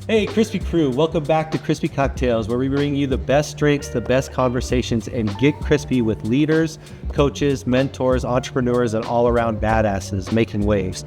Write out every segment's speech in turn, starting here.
Hey, Crispy Crew, welcome back to Crispy Cocktails, where we bring you the best drinks, the best conversations, and get crispy with leaders, coaches, mentors, entrepreneurs, and all around badasses making waves.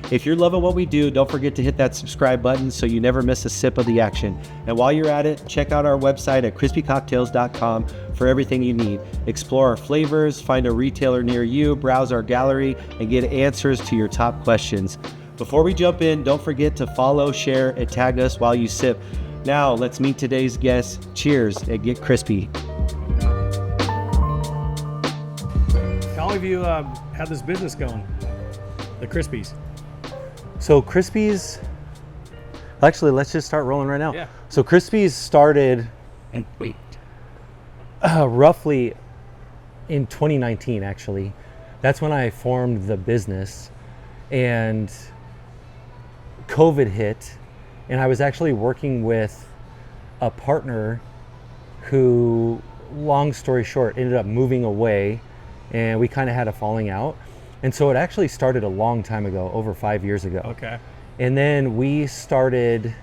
If you're loving what we do, don't forget to hit that subscribe button so you never miss a sip of the action. And while you're at it, check out our website at crispycocktails.com for everything you need. Explore our flavors, find a retailer near you, browse our gallery, and get answers to your top questions. Before we jump in, don't forget to follow, share, and tag us while you sip. Now, let's meet today's guests. Cheers and get crispy. How long have you had this business going? The Crispies. So Crispies, actually, let's just start rolling right now. Yeah. So Crispies started roughly in 2019, actually. That's when I formed the business, and COVID hit, and I was actually working with a partner who, long story short, ended up moving away, and we kind of had a falling out. And so it actually started a long time ago, over 5 years ago. Okay. And then we started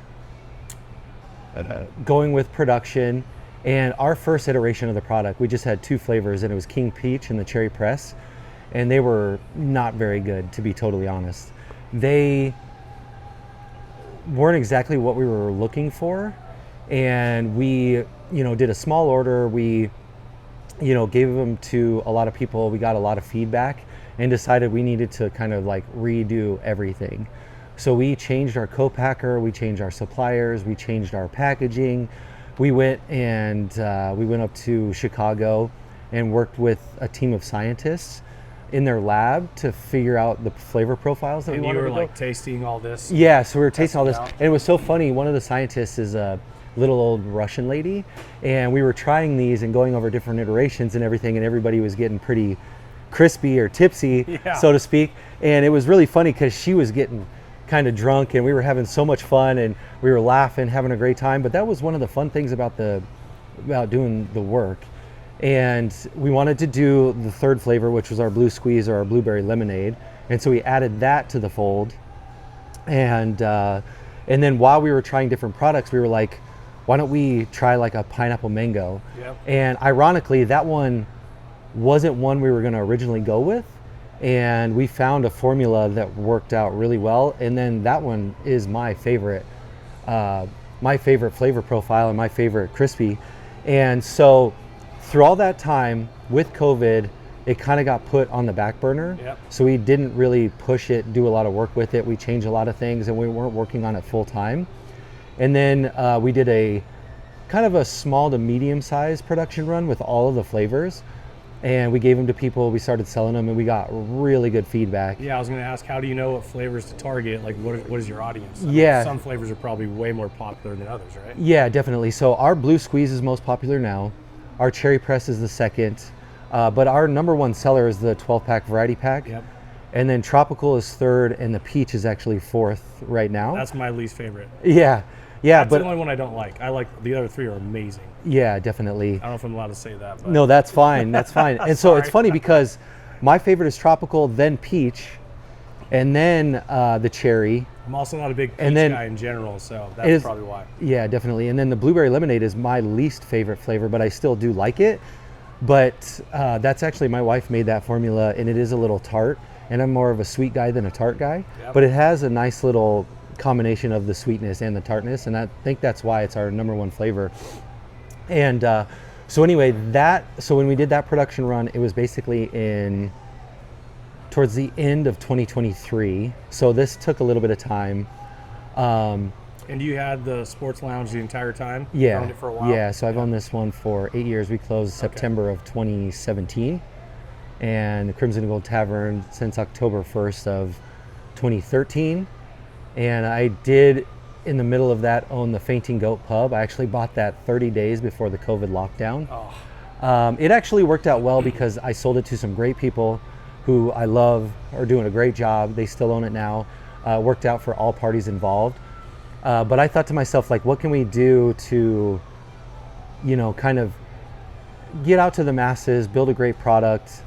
going with production, and our first iteration of the product, we just had two flavors, and it was King Peach and the Cherry Press, and they were not very good, to be totally honest. They weren't exactly what we were looking for, and we did a small order. We gave them to a lot of people. We got a lot of feedback and decided we needed to kind of like redo everything. So we changed our co-packer, we changed our suppliers, we changed our packaging. We went up to Chicago and worked with a team of scientists in their lab to figure out the flavor profiles that we wanted to go. And you were like tasting all this? Yeah, so we were tasting all this. Out. And it was so funny. One of the scientists is a little old Russian lady, and we were trying these and going over different iterations and everything, and everybody was getting pretty crispy or tipsy, so to speak. And it was really funny because she was getting kind of drunk, and we were having so much fun, and we were laughing, having a great time. But that was one of the fun things about doing the work. And we wanted to do the third flavor, which was our blue squeeze or our blueberry lemonade. And so we added that to the fold. And then while we were trying different products, we were like, why don't we try like a pineapple mango? Yep. And ironically, that one wasn't one we were going to originally go with. And we found a formula that worked out really well. And then that one is my favorite flavor profile and my favorite crispy. And so through all that time with COVID, it kind of got put on the back burner. Yep. So we didn't really push it, do a lot of work with it. We changed a lot of things, and we weren't working on it full time. And then we did a kind of a small to medium sized production run with all of the flavors. And we gave them to people, we started selling them, and we got really good feedback. Yeah, I was going to ask, how do you know what flavors to target? Like, what is your audience? I mean, Yeah. some flavors are probably way more popular than others, right? Yeah, definitely. So our blue squeeze is most popular now. Our cherry press is the second. But our number one seller is the 12-pack variety pack. Yep. And then tropical is third, and the peach is actually fourth right now. That's my least favorite. Yeah. That's But the only one I don't like. I like the other three are amazing. yeah, definitely. I don't know if I'm allowed to say that. But No, that's fine. That's fine. And so it's Sorry. funny because my favorite is tropical, then peach, and then the cherry. I'm also not a big peach And then- guy in general, so It that's is- probably why. Yeah, definitely. And then the blueberry lemonade is my least favorite flavor, but I still do like it. But that's actually, my wife made that formula, and it is a little tart. And I'm more of a sweet guy than a tart guy. Yep. But it has a nice little combination of the sweetness and the tartness, and I think that's why it's our number one flavor. And so anyway, so when we did that production run, it was basically towards the end of 2023. So this took a little bit of time. And you had the sports lounge the entire time? You Yeah, owned it for a while? yeah. So I've owned this one for 8 years. We closed September of 2017, and the Crimson and Gold Tavern since October 1st of 2013. And I did, in the middle of that, own the Fainting Goat Pub. I actually bought that 30 days before the COVID lockdown. Oh, It actually worked out well because I sold it to some great people who I love, are doing a great job. They still own it now. Worked out for all parties involved. But I thought to myself, like, what can we do to, kind of get out to the masses, build a great product,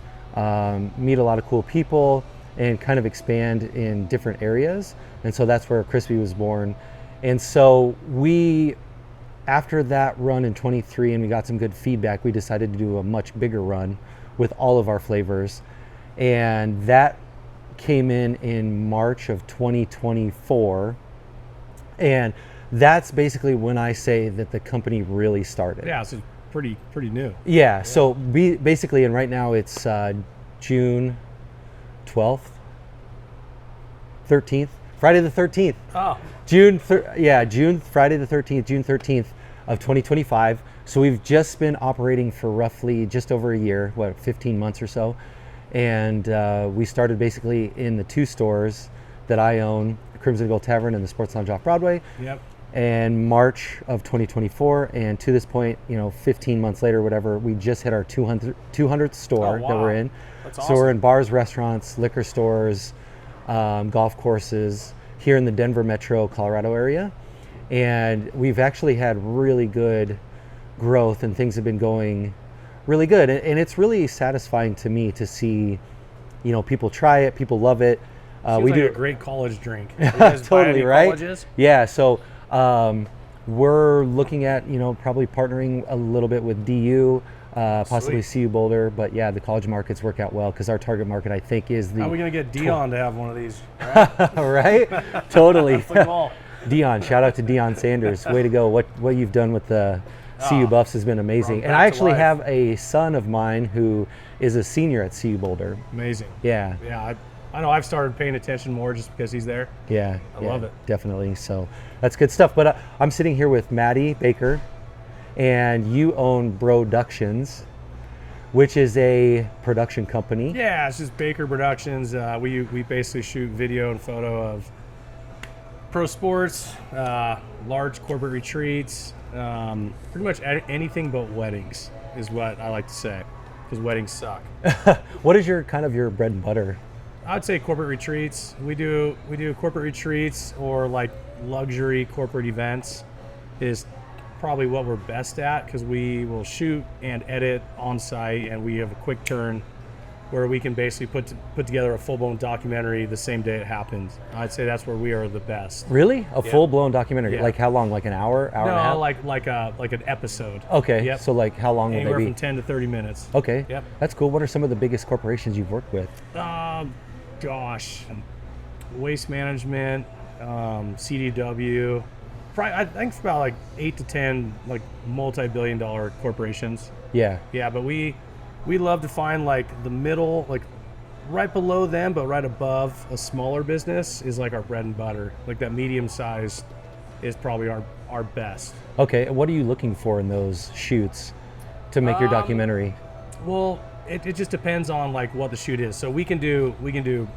meet a lot of cool people, and kind of expand in different areas. And so that's where Crispy was born. And so after that run in 23 and we got some good feedback, we decided to do a much bigger run with all of our flavors. And that came in March of 2024. And that's basically when I say that the company really started. Yeah, so pretty new. Yeah, so basically, and right now it's June 12th, 13th, Friday the 13th. Oh. Friday the 13th, June 13th of 2025. So we've just been operating for roughly just over a year, 15 months or so. And we started basically in the 2 stores that I own, the Crimson Gold Tavern and the Sports Lounge off Broadway. Yep. And March of 2024, and to this point, 15 months later, whatever, we just hit our 200th store that we're in. That's so awesome. we're in bars, restaurants, liquor stores, golf courses here in the Denver metro, Colorado area. And we've actually had really good growth, and things have been going really good. And it's really satisfying to me to see, people try it, people love it. Seems we like do a great college drink. You guys buy totally any right. colleges? Yeah, so we're looking at probably partnering a little bit with DU, possibly Sweet. CU Boulder, but yeah, the college markets work out well because our target market, I think, is the How are we gonna get Dion to have one of these? Right? right. Totally. Flip them all. Dion, shout out to Dion Sanders. Way to go! What you've done with the CU Buffs has been amazing. Brought And back I to actually life. have a son of mine who is a senior at CU Boulder. Amazing. Yeah. Yeah, I know I've started paying attention more just because he's there. Yeah, I love it. Definitely. So that's good stuff. But I'm sitting here with Maddie Baker, and you own Broductions, which is a production company. Yeah, it's just Baker Productions. We basically shoot video and photo of pro sports, large corporate retreats, pretty much anything but weddings is what I like to say, because weddings suck. What is your bread and butter? I'd say corporate retreats. We do corporate retreats, or like luxury corporate events is probably what we're best at, because we will shoot and edit on site, and we have a quick turn where we can basically put together a full-blown documentary the same day it happens. I'd say that's where we are the best. Really? A full-blown documentary? Yeah. Like how long? Like an hour and a half? No, like an episode. Okay. Yep. So like how long will Anywhere they from be? 10 to 30 minutes. Okay. Yep. That's cool. What are some of the biggest corporations you've worked with? Gosh, Waste Management, CDW. Probably, I think it's about like 8 to 10 like multi-billion-dollar corporations. Yeah. Yeah, but we love to find like the middle, like right below them, but right above a smaller business is like our bread and butter. Like that medium size is probably our best. Okay. And what are you looking for in those shoots to make your documentary? Well, it just depends on like what the shoot is. So we can do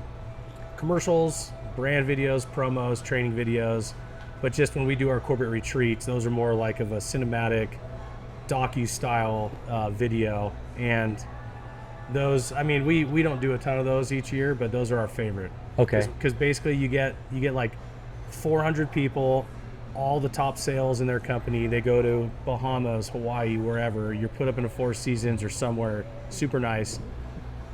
commercials, brand videos, promos, training videos, but just when we do our corporate retreats, those are more like of a cinematic docu-style video. And those, I mean, we don't do a ton of those each year, but those are our favorite. Okay. Because basically you get like 400 people, all the top sales in their company. They go to Bahamas, Hawaii, wherever. You're put up in a Four Seasons or somewhere super nice.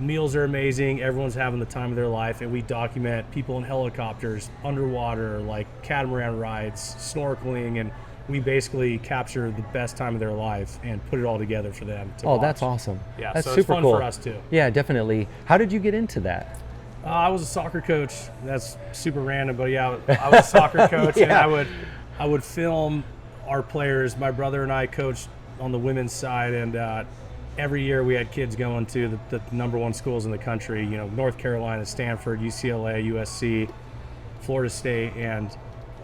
Meals are amazing. Everyone's having the time of their life, and we document people in helicopters, underwater, like catamaran rides, snorkeling, and we basically capture the best time of their life and put it all together for them to watch. That's awesome. Yeah, that's so super it's fun cool for us too. Yeah, definitely. How did you get into that? I was a soccer coach. That's super random, but yeah, I was a soccer coach, and I would film our players. My brother and I coached on the women's side, and every year we had kids going to the number one schools in the country. You know, North Carolina, Stanford, UCLA, USC, Florida State, and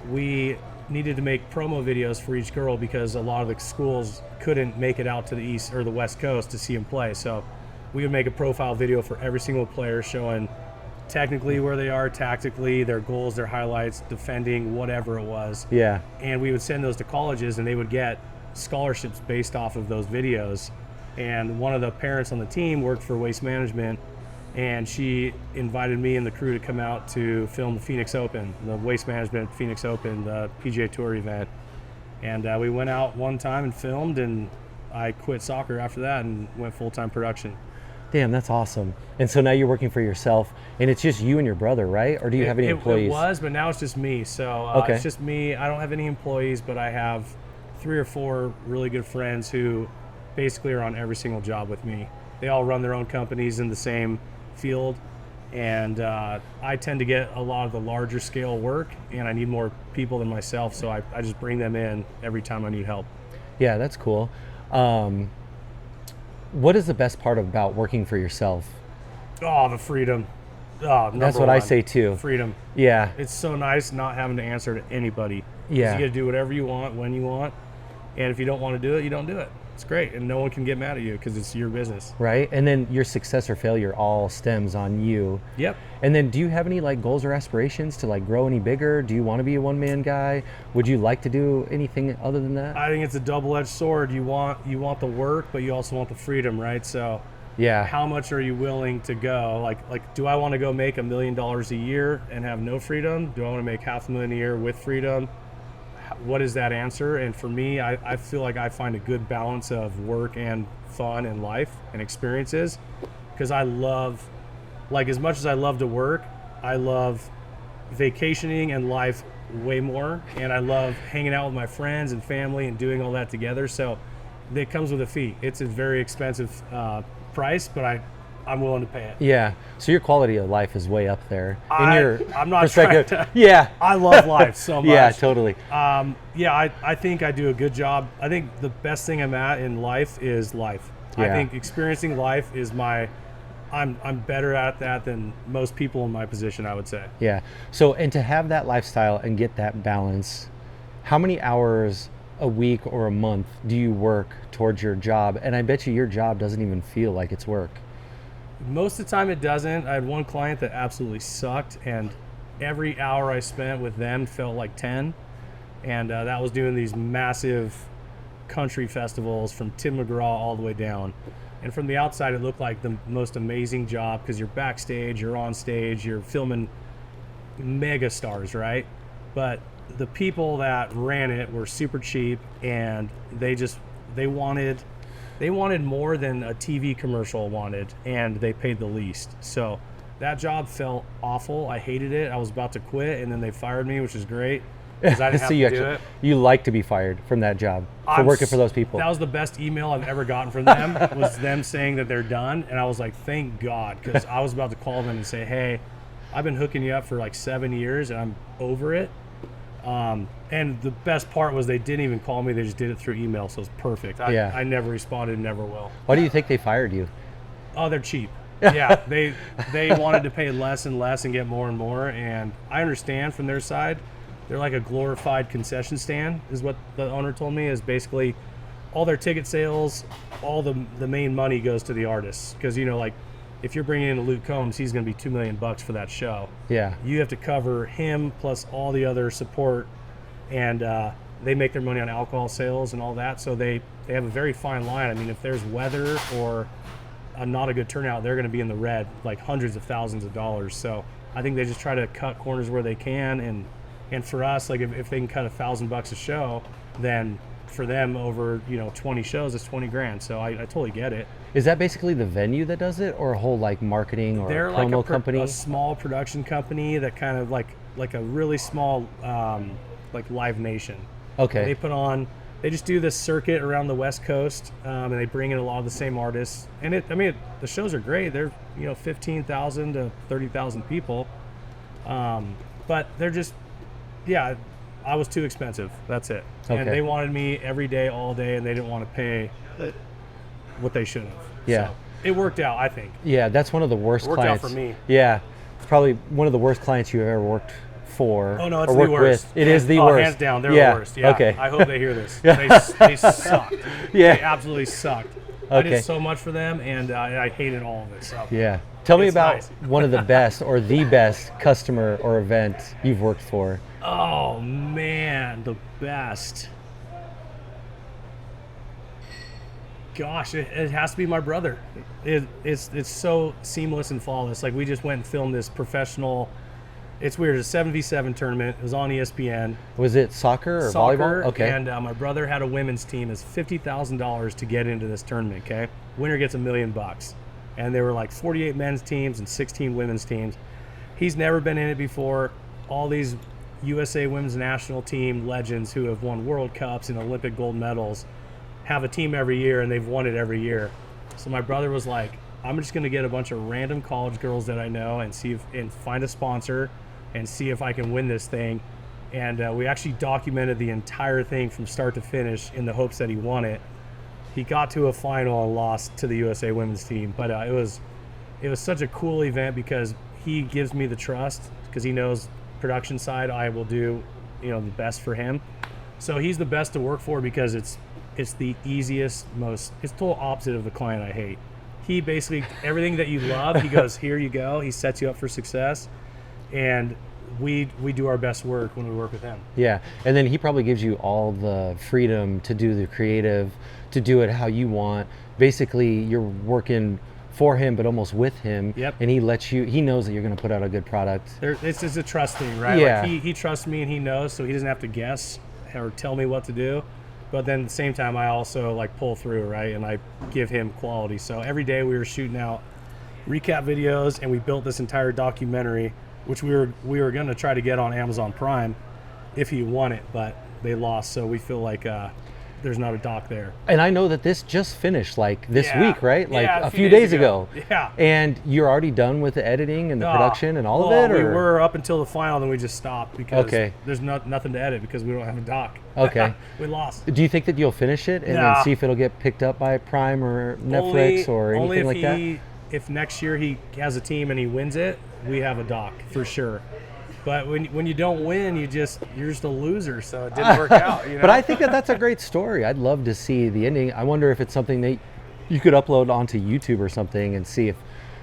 we needed to make promo videos for each girl because a lot of the schools couldn't make it out to the east or the west coast to see them play. So we would make a profile video for every single player showing technically where they are, tactically, their goals, their highlights, defending, whatever it was. Yeah. And we would send those to colleges, and they would get scholarships based off of those videos. And one of the parents on the team worked for Waste Management, and she invited me and the crew to come out to film the Phoenix Open, the Waste Management Phoenix Open, the PGA Tour event. And we went out one time and filmed, and I quit soccer after that and went full-time production. Damn, that's awesome. And so now you're working for yourself, and it's just you and your brother, right? Or do you have any employees? It was, but now it's just me. So Okay. it's just me. I don't have any employees, but I have 3 or 4 really good friends who basically are on every single job with me. They all run their own companies in the same field, and I tend to get a lot of the larger scale work, and I need more people than myself, so I just bring them in every time I need help. Yeah, that's cool. What is the best part about working for yourself? Oh, the freedom. Oh, That's what I say too. Freedom. Yeah, It's so nice not having to answer to anybody. 'Cause Yeah. You get to do whatever you want, when you want. And if you don't want to do it, you don't do it. It's great. And no one can get mad at you because it's your business. right. And then your success or failure all stems on you. Yep. And then do you have any like goals or aspirations to like grow any bigger? Do you want to be a one-man guy? Would you like to do anything other than that? I think it's a double-edged sword. You want the work, but you also want the freedom, right? So Yeah. how much are you willing to go? Like do I want to go make $1 million a year and have no freedom? Do I want to make $500,000 a year with freedom? What is that answer? And for me, I feel like I find a good balance of work and fun and life and experiences, because I love, like, as much as I love to work, I love vacationing and life way more, and I love hanging out with my friends and family and doing all that together. So it comes with a fee. It's a very expensive price, but I'm willing to pay it. Yeah. So your quality of life is way up there. I'm not perspective. trying to- Yeah. I love life so much. Yeah, totally. I think I do a good job. I think the best thing I'm at in life is life. I Yeah. think experiencing life is I'm better at that than most people in my position, I would say. Yeah. So, and to have that lifestyle and get that balance, how many hours a week or a month do you work towards your job? And I bet you your job doesn't even feel like it's work. Most of the time it doesn't. I had one client that absolutely sucked, and every hour I spent with them felt like 10. And that was doing these massive country festivals from Tim McGraw all the way down. And from the outside, it looked like the most amazing job because you're backstage, you're on stage, you're filming mega stars, right? But the people that ran it were super cheap, and they wanted more than a TV commercial wanted, and they paid the least. So that job felt awful. I hated it. I was about to quit, and then they fired me, which is great because I didn't have So you to do it. you like to be fired from that job for I'm working for those people. That was the best email I've ever gotten from them, was them saying that they're done. And I was like, thank God, because I was about to call them and say, hey, I've been hooking you up for like 7 years and I'm over it. And the best part was they didn't even call me. They just did it through email. So it's perfect. I never responded, never will. Why do you think they fired you? Oh, they're cheap. Yeah, they wanted to pay less and less and get more and more. And I understand from their side. They're like a glorified concession stand, is what the owner told me, is basically all their ticket sales, all the main money goes to the artists. Because, you know, like if you're bringing in Luke Combs, he's going to be $2 million for that show. Yeah. You have to cover him plus all the other support, and they make their money on alcohol sales and all that. So they have a very fine line. I mean, if there's weather or not a good turnout, they're going to be in the red, like hundreds of thousands of dollars. So I think they just try to cut corners where they can, and for us, like if they can cut $1,000 a show, then for them over 20 shows, it's 20 grand. So I totally get it. Is that basically the venue that does it, or a whole like marketing or They're promo like company? a small production company that kind of like a really small like Live Nation. Okay. They just do this circuit around the West Coast, and they bring in a lot of the same artists. And the shows are great. They're 15,000 to 30,000 people, but they're just I was too expensive. That's it. Okay. And they wanted me every day, all day, and they didn't want to pay what they should have. Yeah. So it worked out, I think. Yeah, that's one of the worst It worked out clients. for me. Yeah, it's probably one of the worst clients you've ever worked for. Oh no, it's or the worked worst. With. It is the Oh, worst. hands down, they're Yeah, the worst. Yeah. okay. I hope they hear this. They sucked. Yeah. They absolutely sucked. I Okay. did so much for them, and I hated all of it. So Yeah. Tell me It's about nice. one of the best or the best customer or event you've worked for. Oh man, the best. Gosh, it has to be my brother. It's so seamless and flawless. Like we just went and filmed this professional. It's weird. It's a 7v7 tournament. It was on ESPN. Was it soccer or Soccer, volleyball? Okay. And my brother had a women's team. It's $50,000 to get into this tournament. Okay, winner gets $1 million. and there were like 48 men's teams and 16 women's teams. He's never been in it before. All these USA Women's National Team legends who have won World Cups and Olympic gold medals have a team every year, and they've won it every year. So my brother was like, I'm just going to get a bunch of random college girls that I know and find a sponsor and see if I can win this thing. And we actually documented the entire thing from start to finish in the hopes that he won it. He got to a final and lost to the USA Women's team, but it was such a cool event because he gives me the trust because he knows production side I will do, the best for him. So he's the best to work for because it's the easiest, it's total opposite of the client I hate. He basically, everything that you love, he goes, here you go. He sets you up for success, and we do our best work when we work with him. Yeah, and then he probably gives you all the freedom to do the creative, to do it how you want. Basically, you're working for him, but almost with him. Yep. And he knows that you're going to put out a good product. It's just a trust thing, right? Yeah. Like he trusts me and he knows, so he doesn't have to guess or tell me what to do. But then at the same time, I also like pull through, right? And I give him quality. So every day we were shooting out recap videos, and we built this entire documentary, which we were going to try to get on Amazon Prime if he won it, but they lost. So we feel like there's not a doc there. And I know that this just finished like this week, right? Like Yeah, a few days ago. Yeah. And you're already done with the editing and the production and all of it? We or? were up until the final, then we just stopped because Okay. there's nothing to edit because we don't have a doc. Okay. We lost. Do you think that you'll finish it and then see if it'll get picked up by Prime or Netflix or anything like that? If next year he has a team and he wins it, we have a doc for sure. But when you don't win, you're just a loser. So it didn't work out. But I think that's a great story. I'd love to see the ending. I wonder if it's something that you could upload onto YouTube or something and see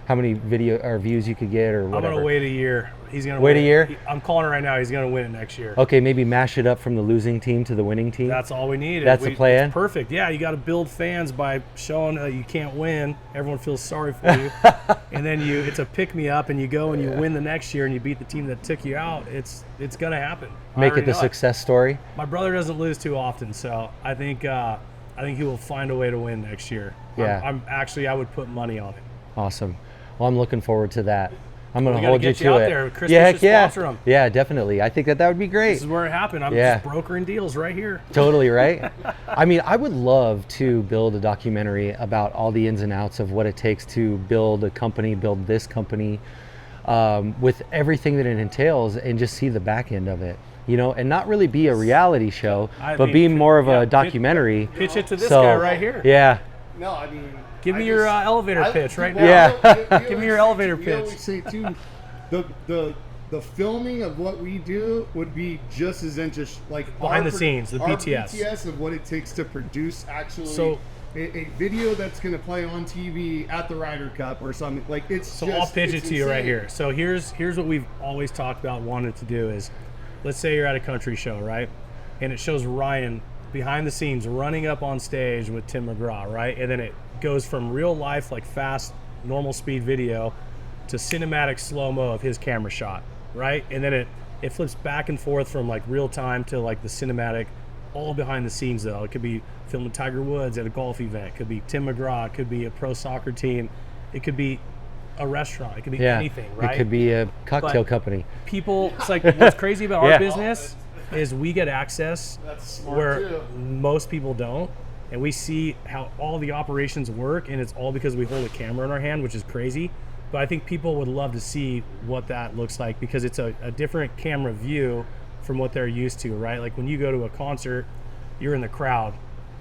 how many video or views you could get or whatever. I'm gonna wait a year. He's gonna wait win a year. I'm calling it right now. He's gonna win it next year. Okay, maybe mash it up from the losing team to the winning team. That's all we need. That's the plan? It's perfect. Yeah, you got to build fans by showing that you can't win. Everyone feels sorry for you, and then it's a pick me up, and you go and you win the next year, and you beat the team that took you out. It's gonna happen. Make it the success story. My brother doesn't lose too often, so I think he will find a way to win next year. Yeah. I would put money on it. Awesome. Well, I'm looking forward to that. I'm going to We hold gotta you get to you out it. there. Chris Yeah, should heck yeah. sponsor 'em. Yeah, definitely. I think that would be great. This is where it happened. I'm just brokering deals right here. Totally, right? I mean, I would love to build a documentary about all the ins and outs of what it takes to build a company, build this company, with everything that it entails, and just see the back end of it, and not really be a reality show, but be more of a documentary. Pitch it to this guy right here. Yeah. No, I mean, Give me your elevator pitch right now. Yeah. Give me your elevator we pitch. always say too, the filming of what we do would be just as interesting, like Behind the scenes, the our BTS. BTS of what it takes to produce actually So- a video that's going to play on TV at the Ryder Cup or something. Like So I'll pitch it to you right here. So here's what we've always talked about wanted to do is, let's say you're at a country show, right? And it shows Ryan behind the scenes running up on stage with Tim McGraw, right? And then it goes from real life, like fast, normal speed video to cinematic slow-mo of his camera shot, right? And then it flips back and forth from like real time to like the cinematic, all behind the scenes though. It could be filming Tiger Woods at a golf event. It could be Tim McGraw. It could be a pro soccer team. It could be a restaurant. It could be anything, right? It could be a cocktail company. People, it's like what's crazy about Yeah. our business is we get access That's smart where too. most people don't. And we see how all the operations work, and it's all because we hold a camera in our hand, which is crazy. But I think people would love to see what that looks like because it's a different camera view from what they're used to, right? Like when you go to a concert, you're in the crowd.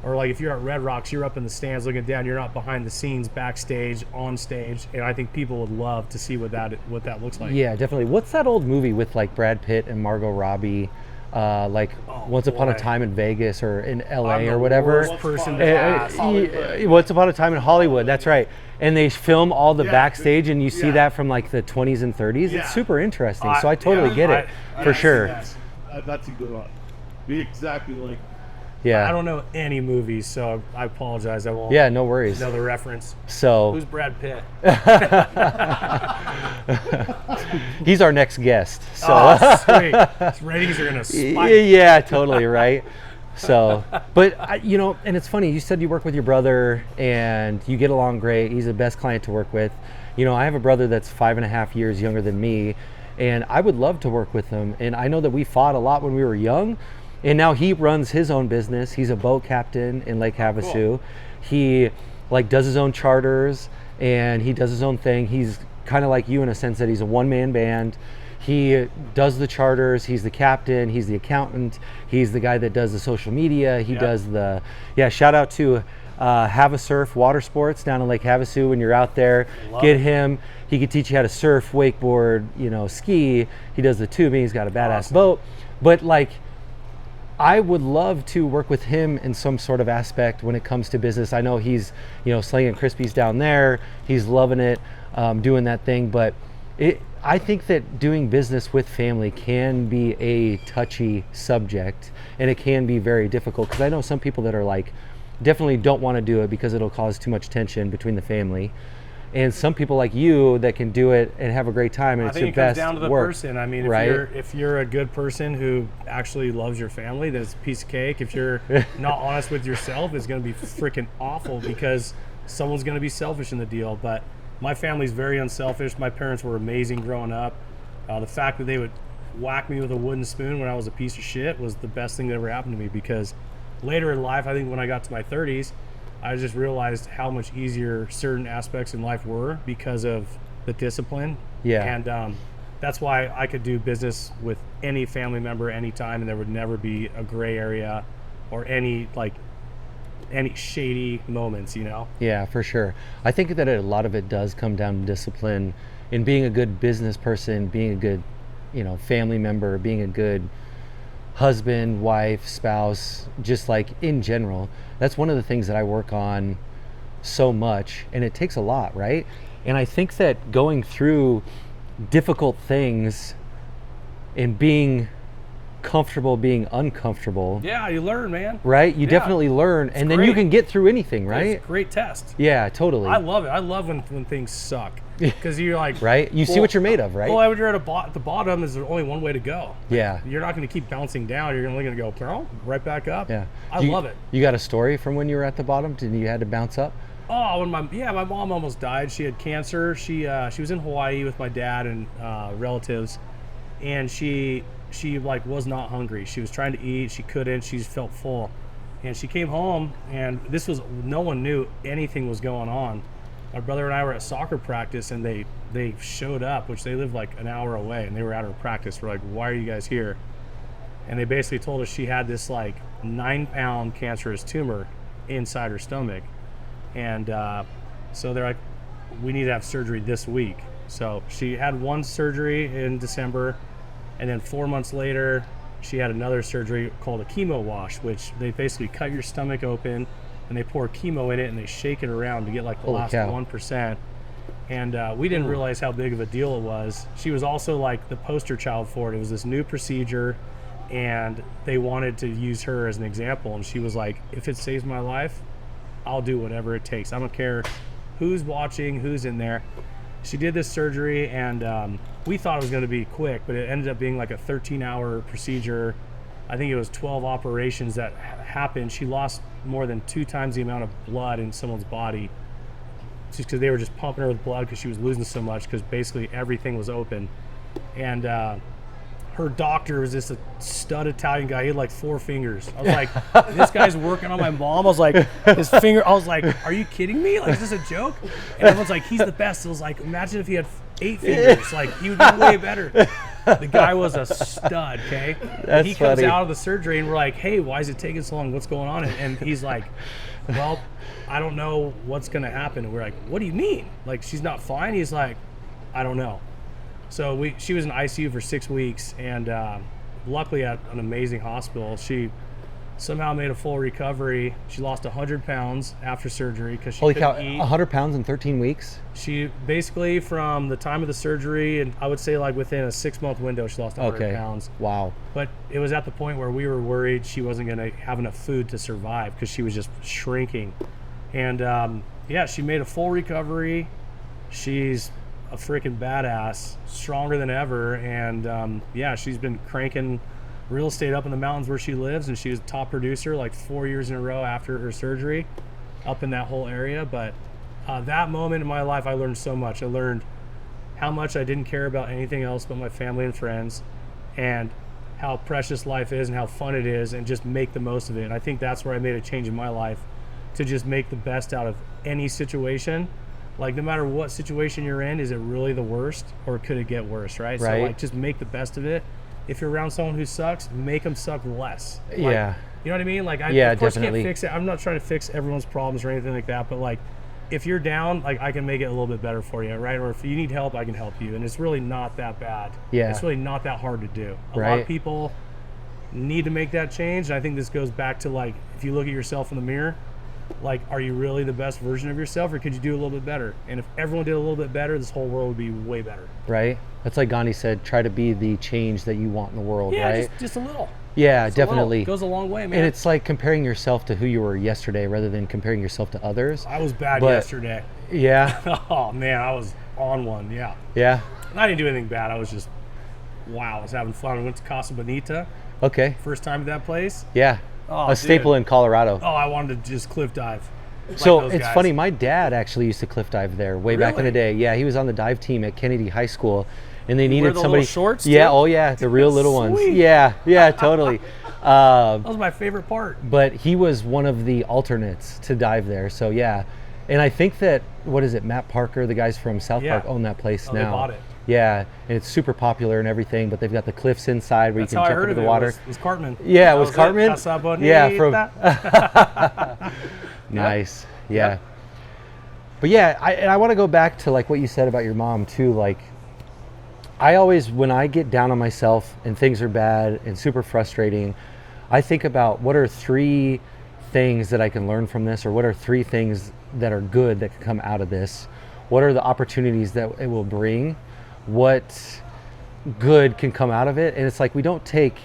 Or like if you're at Red Rocks, you're up in the stands looking down, you're not behind the scenes, backstage, on stage. And I think people would love to see what that looks like. Yeah, definitely. What's that old movie with like Brad Pitt and Margot Robbie? Once Upon a Time in Vegas or in LA I'm the or whatever. worst person to ask. Once Upon a Time in Hollywood, that's right. And they film all the backstage and you see that from like the 20s and 30s. Yeah. It's super interesting. So I totally get it, for sure. That's a good one. Be exactly like. Yeah. I don't know any movies, so I apologize. I won't Yeah, no worries. know the reference. So Who's Brad Pitt? he's our next guest. So Oh, sweet. His ratings are going to spike. yeah, totally right. So, but and it's funny, you said you work with your brother and you get along great. He's the best client to work with. I have a brother that's 5.5 years younger than me, and I would love to work with him. And I know that we fought a lot when we were young, and now he runs his own business. He's a boat captain in Lake Havasu. Cool. He does his own charters and he does his own thing. He's kind of like you in a sense that he's a one-man band. He does the charters, he's the captain, he's the accountant, he's the guy that does the social media, he does shout out to Have a Surf Water Sports down in Lake Havasu. When you're out there, get him. He could teach you how to surf, wakeboard, ski. He does the tubing, he's got a badass boat. But I would love to work with him in some sort of aspect when it comes to business. I know he's, slinging Crispies down there. He's loving it, doing that thing. But I think that doing business with family can be a touchy subject, and it can be very difficult, because I know some people that are definitely don't want to do it because it'll cause too much tension between the family. And some people like you that can do it and have a great time, and I it's think your it comes best down to the work, person. I mean, right? if you're a good person who actually loves your family, then it's a piece of cake. If you're not honest with yourself, it's going to be freaking awful, because someone's going to be selfish in the deal. But my family's very unselfish. My parents were amazing growing up. The fact that they would whack me with a wooden spoon when I was a piece of shit was the best thing that ever happened to me, because later in life, I think when I got to my 30s, I just realized how much easier certain aspects in life were because of the discipline. Yeah. And that's why I could do business with any family member anytime, and there would never be a gray area or any shady moments, Yeah, for sure. I think that a lot of it does come down to discipline in being a good business person, being a good, family member, being a good husband, wife, spouse, just in general. That's one of the things that I work on so much, and it takes a lot, right? And I think that going through difficult things and being comfortable being uncomfortable, Yeah, you learn, man. right? You Yeah. definitely learn, and then you great. can get through anything, It's right? a great test. Yeah, totally. I love it. I love when things suck, because you're like, Right? You see what you're made of, right? Well, when you're at the bottom, is there only one way to go. Yeah. You're not going to keep bouncing down. You're only going to go, girl, right back up. Yeah. I You- love it. You got a story from when you were at the bottom? Did you had to bounce up? Oh, when my mom almost died. She had cancer. She was in Hawaii with my dad and relatives, and she was not hungry. She was trying to eat. She couldn't. She just felt full, and she came home, and no one knew anything was going on. My brother and I were at soccer practice, and they showed up, which they lived an hour away, and they were at her practice. We're like, why are you guys here? And they basically told us she had this 9-pound cancerous tumor inside her stomach. And so they're like, we need to have surgery this week. So she had one surgery in December, and then 4 months later, she had another surgery called a chemo wash, which they basically cut your stomach open and they pour chemo in it and they shake it around to get the Holy last cow. 1%. And we didn't realize how big of a deal it was. She was also the poster child for it. It was this new procedure, and they wanted to use her as an example. And she was like, if it saves my life, I'll do whatever it takes. I don't care who's watching, who's in there. She did this surgery, and we thought it was going to be quick, but it ended up being a 13-hour procedure. I think it was 12 operations that happened. She lost more than 2 times the amount of blood in someone's body, just because they were just pumping her with blood because she was losing so much, because basically everything was open. And her doctor was just a stud Italian guy. He had 4 fingers. I was like, this guy's working on my mom. I was like, his finger. I was like, are you kidding me? Is this a joke? And everyone's like, he's the best. It was like, imagine if he had 8 fingers. He would do way better. The guy was a stud, okay? That's he comes funny. out of the surgery, and we're like, hey, why is it taking so long? What's going on? And he's like, well, I don't know what's going to happen. And we're like, what do you mean? She's not fine? He's like, I don't know. So she was in ICU for 6 weeks, and luckily at an amazing hospital. She somehow made a full recovery. She lost 100 pounds after surgery because she Holy couldn't cow, eat. 100 pounds in 13 weeks? She basically, from the time of the surgery, and I would say within a 6-month window, she lost 100 Okay. pounds. Wow. But it was at the point where we were worried she wasn't going to have enough food to survive because she was just shrinking. And she made a full recovery. She's a freaking badass, stronger than ever. And she's been cranking real estate up in the mountains where she lives, and she was a top producer like 4 years in a row after her surgery up in that whole area. But that moment in my life, I learned so much. I learned how much I didn't care about anything else but my family and friends, and how precious life is and how fun it is, and just make the most of it. And I think that's where I made a change in my life, to just make the best out of any situation. Like, no matter what situation you're in, is it really the worst, or could it get worse, right? So like, just make the best of it. If you're around someone who sucks, make them suck less. Like, Yeah. you know what I mean? Like, I of course definitely. can't fix it. I'm not trying to fix everyone's problems or anything like that, but like, if you're down, like, I can make it a little bit better for you, right? Or if you need help, I can help you. And it's really not that bad. Yeah. It's really not that hard to do. A lot Right. of people need to make that change. And I think this goes back to, like, if you look at yourself in the mirror, like, are you really the best version of yourself, or could you do a little bit better? And if everyone did a little bit better, this whole world would be way better. Right? That's like Gandhi said, try to be the change that you want in the world, Yeah, right? just a little. Yeah, Just a little. definitely. Goes a long way, man. And it's like comparing yourself to who you were yesterday rather than comparing yourself to others. I was bad But- yesterday. Yeah. Oh, man, I was on one, yeah. Yeah. And I didn't do anything bad. I was just, wow, I was having fun. I went to Casa Bonita, Okay. first time at that place. Yeah. Oh, A staple dude. in Colorado. Oh, I wanted to just cliff dive. like So those it's guys. funny, my dad actually used to cliff dive there way back in the Really? day. Yeah, he was on the dive team at Kennedy High School, and they wear needed the somebody. little shorts, yeah, too? oh yeah, the real little ones. Sweet. Yeah, yeah, totally. That was my favorite part. But he was one of the alternates to dive there. So yeah, and I think that what is it, Matt Parker, the guys from South Yeah. Park own that place Oh, they now. bought it. Yeah, and it's super popular and everything. But they've got the cliffs inside where That's you how can I jump heard into of the it. water. Was Cartman. Yeah, it That was Cartman. Casa Bonita. Yeah, from nice. Yeah. Yep. But yeah, I want to go back to like what you said about your mom too. Like, I always, when I get down on myself and things are bad and super frustrating, I think about what are 3 things that I can learn from this, or what are 3 things that are good that can come out of this? What are the opportunities that it will bring? What good can come out of it? And it's like, we don't take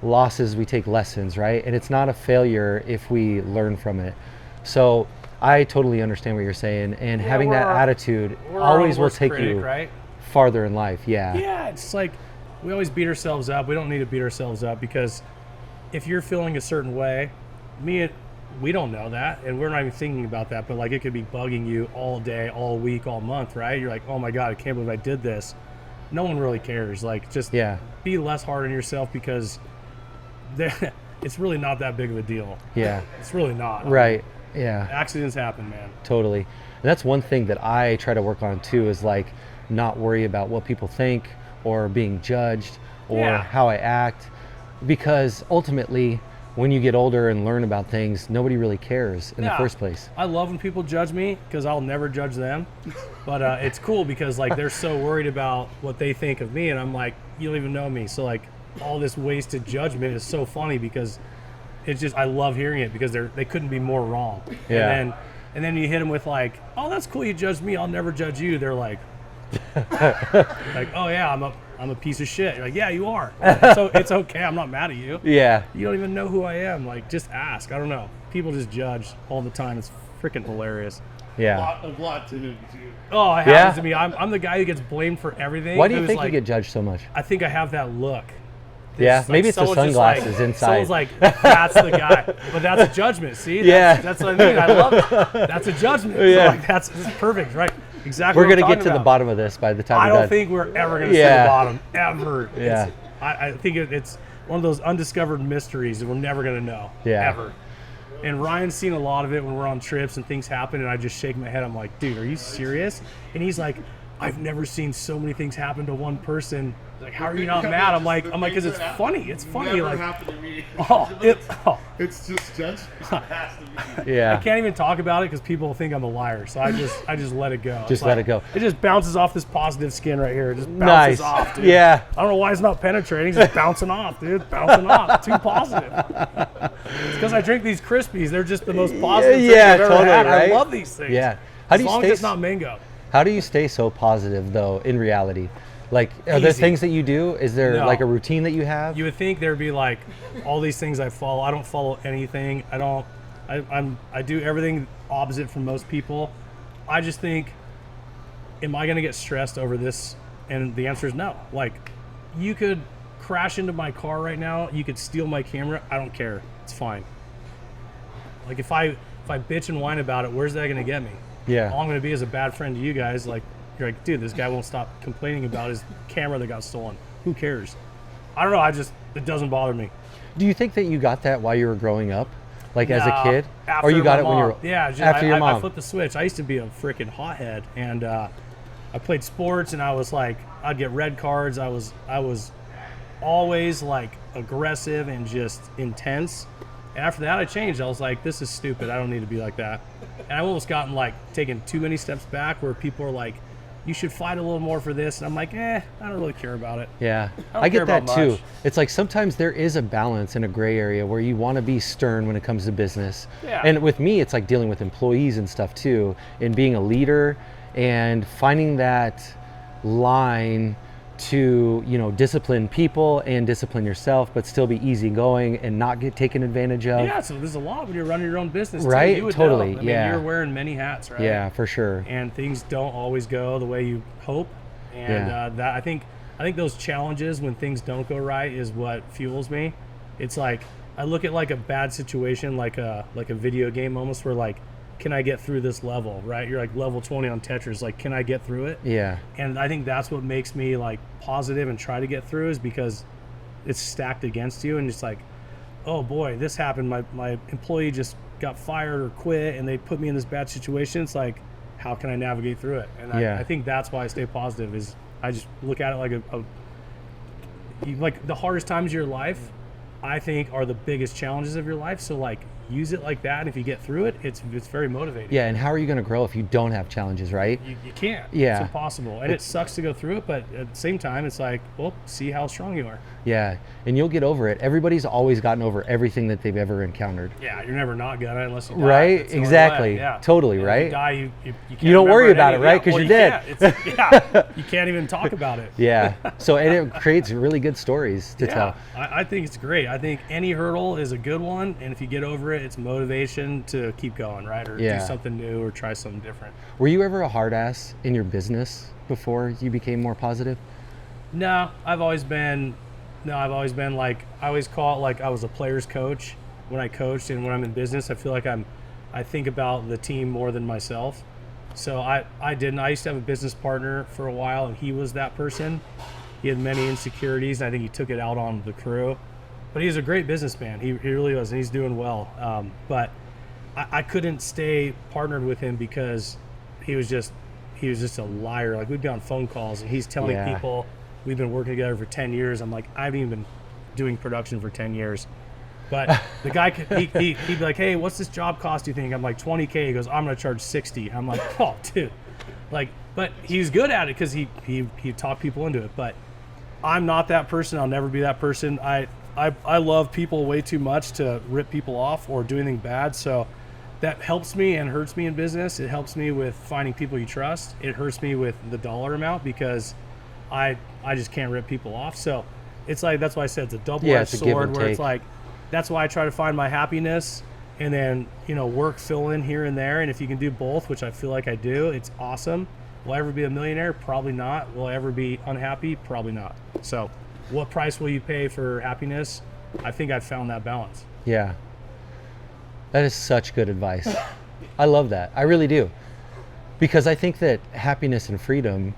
losses, we take lessons, right? And it's not a failure if we learn from it. So I totally understand what you're saying, and having that attitude we're our always own will worst take critic, you right? farther in life. Yeah. Yeah, it's like we always beat ourselves up. We don't need to beat ourselves up, because if you're feeling a certain way, we don't know that, and we're not even thinking about that, but like, it could be bugging you all day, all week, all month, right? You're like, oh my God, I can't believe I did this. No one really cares. Like, just be less hard on yourself, because it's really not that big of a deal. Yeah. It's really not. Right. Yeah. Accidents happen, man. Totally. And that's one thing that I try to work on too, is like not worry about what people think or being judged or how I act, because ultimately when you get older and learn about things, nobody really cares in the first place. I love when people judge me, because I'll never judge them. But it's cool, because like, they're so worried about what they think of me, and I'm like, you don't even know me. So like, all this wasted judgment is so funny, because it's just, I love hearing it, because they couldn't be more wrong. Yeah. And then you hit them with like, oh, that's cool, you judged me, I'll never judge you. They're like, like, oh yeah, I'm a piece of shit. You're like, yeah, you are. So it's okay, I'm not mad at you. Yeah. You don't even know who I am. Like, just ask. I don't know. People just judge all the time. It's freaking hilarious. Yeah. A lot to do. Oh, it happens to me. I'm the guy who gets blamed for everything. Why do you who's think like, you get judged so much? I think I have that look. Yeah, Like, maybe it's the someone's just sunglasses like, inside. Someone's like, that's the guy. But that's a judgment. See? Yeah. That's what I mean. I love it. That's a judgment. So Yeah. like, that's perfect, right? Exactly. We're what I'm going to get talking to the about. bottom of this by the time I we're don't done. think we're ever going to see Yeah. the bottom, ever. Yeah. I think it's one of those undiscovered mysteries that we're never going to know, Yeah. ever. And Ryan's seen a lot of it when we're on trips and things happen, and I just shake my head. I'm like, dude, are you serious? And he's like, I've never seen so many things happen to one person. Like, how are you not mad? I'm like, because it's funny. It's funny. Never Like, happened to me. it's It's just judgment. It has to be. Yeah. I can't even talk about it because people think I'm a liar. So I just let it go. Just It's let like, it go. It just bounces off this positive skin right here. It just Nice. bounces off, dude. Yeah. I don't know why it's not penetrating. It's just bouncing off, dude. Bouncing off. Too positive. It's because I drink these Krispies. They're just the most positive things Yeah, I've ever totally, had. right? I love these things. Yeah. How do As you long stay as it's not mango. How do you stay so positive though in reality? Like, are there Easy. things that you do? Is there No. like a routine that you have? You would think there'd be like all these things I follow. I don't follow anything. I do everything opposite from most people. I just think, am I going to get stressed over this? And the answer is no. Like, you could crash into my car right now, you could steal my camera. I don't care. It's fine. Like if I bitch and whine about it, where's that going to get me? Yeah. All I'm going to be is a bad friend to you guys. Like, you're like, dude, this guy won't stop complaining about his camera that got stolen. Who cares? I don't know. It doesn't bother me. Do you think that you got that while you were growing up, like as a Nah, kid, after or you got my it when you mom. were After your mom? I flipped the switch. I used to be a freaking hothead, and I played sports, and I was like, I'd get red cards. I was always like aggressive and just intense. And after that, I changed. I was like, this is stupid. I don't need to be like that. And I almost gotten like taken too many steps back, where people are like, you should fight a little more for this. And I'm like, I don't really care about it. Yeah, don't I get care that about too. much. It's like sometimes there is a balance in a gray area where you want to be stern when it comes to business. Yeah. And with me, it's like dealing with employees and stuff too, and being a leader and finding that line to, discipline people and discipline yourself, but still be easygoing and not get taken advantage of. Yeah, so there's a lot when you're running your own business, Right? too. You would Totally, know. I mean, yeah. you're wearing many hats, right? Yeah, for sure. And things don't always go the way you hope. And Yeah. that I think those challenges when things don't go right is what fuels me. It's like I look at like a bad situation, like a video game almost, where like, can I get through this level? Right? You're like level 20 on Tetris. Like, can I get through it? Yeah. And I think that's what makes me like positive and try to get through, is because it's stacked against you, and it's like, oh boy, this happened. My employee just got fired or quit, and they put me in this bad situation. It's like, how can I navigate through it? And Yeah. I think that's why I stay positive. Is I just look at it like like the hardest times of your life, I think, are the biggest challenges of your life. So like, use it like that, and if you get through it, it's very motivating. Yeah, and how are you going to grow if you don't have challenges, right? You can't. Yeah. It's impossible. And it sucks to go through it, but at the same time, it's like, well, see how strong you are. Yeah, and you'll get over it. Everybody's always gotten over everything that they've ever encountered. Yeah, you're never not gonna unless you die. Right? That's the only Exactly. way. Yeah. Totally, And right? If you die, you can't You don't worry remember about any it, of right? 'Cause well, you're you dead. can't. Yeah, you can't even talk about it. Yeah. So and it creates really good stories to tell. I think it's great. I think any hurdle is a good one, and if you get over it, it's motivation to keep going, right? Or Yeah. do something new or try something different. Were you ever a hard ass in your business before you became more positive? No, I've always been like, I always call it like I was a player's coach when I coached, and when I'm in business, I feel like I think about the team more than myself. So I used to have a business partner for a while, and he was that person. He had many insecurities, and I think he took it out on the crew. But he's a great businessman. He really was, and he's doing well. But I couldn't stay partnered with him because he was just a liar. Like, we'd be on phone calls, and he's telling Yeah. people we've been working together for 10 years. I'm like, I haven't even been doing production for 10 years. But the guy, he'd be like, hey, what's this job cost, do you think? I'm like, $20K. He goes, I'm going to charge 60. I'm like, oh, dude. Like, but he's good at it because he talked people into it. But I'm not that person. I'll never be that person. I love people way too much to rip people off or do anything bad. So that helps me and hurts me in business. It helps me with finding people you trust. It hurts me with the dollar amount because I just can't rip people off. So it's like, that's why I said it's a double-edged it's a give sword, and where it's take. like, that's why I try to find my happiness, and then, work fill in here and there. And if you can do both, which I feel like I do, it's awesome. Will I ever be a millionaire? Probably not. Will I ever be unhappy? Probably not. So what price will you pay for happiness? I think I've found that balance. Yeah. That is such good advice. I love that. I really do. Because I think that happiness and freedom,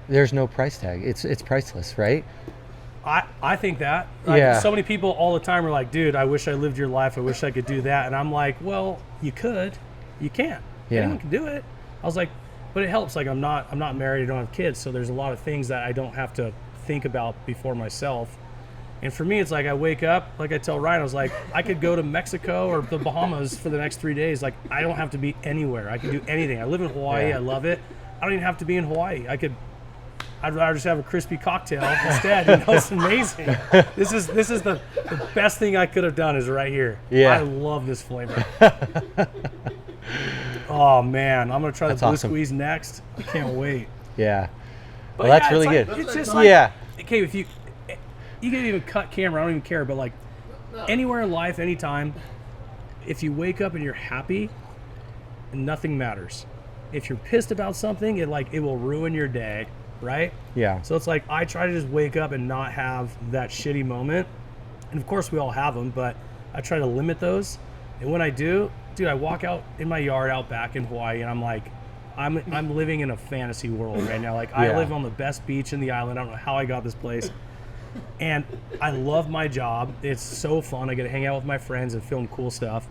there's no price tag. It's priceless, right? I think that. Like, Yeah. so many people all the time are like, dude, I wish I lived your life. I wish I could do that. And I'm like, well, you could. You can't. Yeah. Anyone can do it. I was like, but it helps. Like, I'm not married. I don't have kids. So there's a lot of things that I don't have to think about before myself. And for me, it's like I wake up, like I tell Ryan, I was like, I could go to Mexico or the Bahamas for the next 3 days. Like, I don't have to be anywhere. I can do anything. I live in Hawaii. Yeah. I love it. I don't even have to be in Hawaii. I'd rather just have a crispy cocktail instead. It's amazing. This is the best thing I could have done is right here. Yeah. I love this flavor. Oh man, I'm gonna try That's the blue awesome. squeeze next. I can't wait. Yeah. But Well, that's yeah, really it's good. like- It's just like, Yeah. okay, if you can even cut camera, I don't even care. But like anywhere in life, anytime, if you wake up and you're happy, nothing matters. If you're pissed about something, it will ruin your day. right? Yeah. So it's like I try to just wake up and not have that shitty moment. And of course we all have them, but I try to limit those. And when I do, dude, I walk out in my yard out back in Hawaii and I'm like, I'm living in a fantasy world right now. Like I Yeah. live on the best beach in the island. I don't know how I got this place. And I love my job. It's so fun. I get to hang out with my friends and film cool stuff.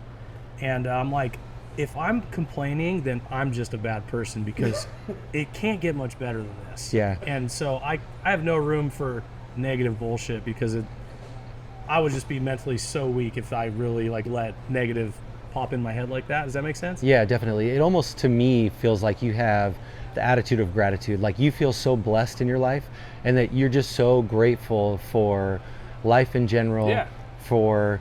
And I'm like, if I'm complaining, then I'm just a bad person because it can't get much better than this. Yeah. And so I have no room for negative bullshit because I would just be mentally so weak if I really like let negative pop in my head like that. Does that make sense? Yeah, definitely. It almost to me feels like you have the attitude of gratitude. Like you feel so blessed in your life and that you're just so grateful for life in general, Yeah. for,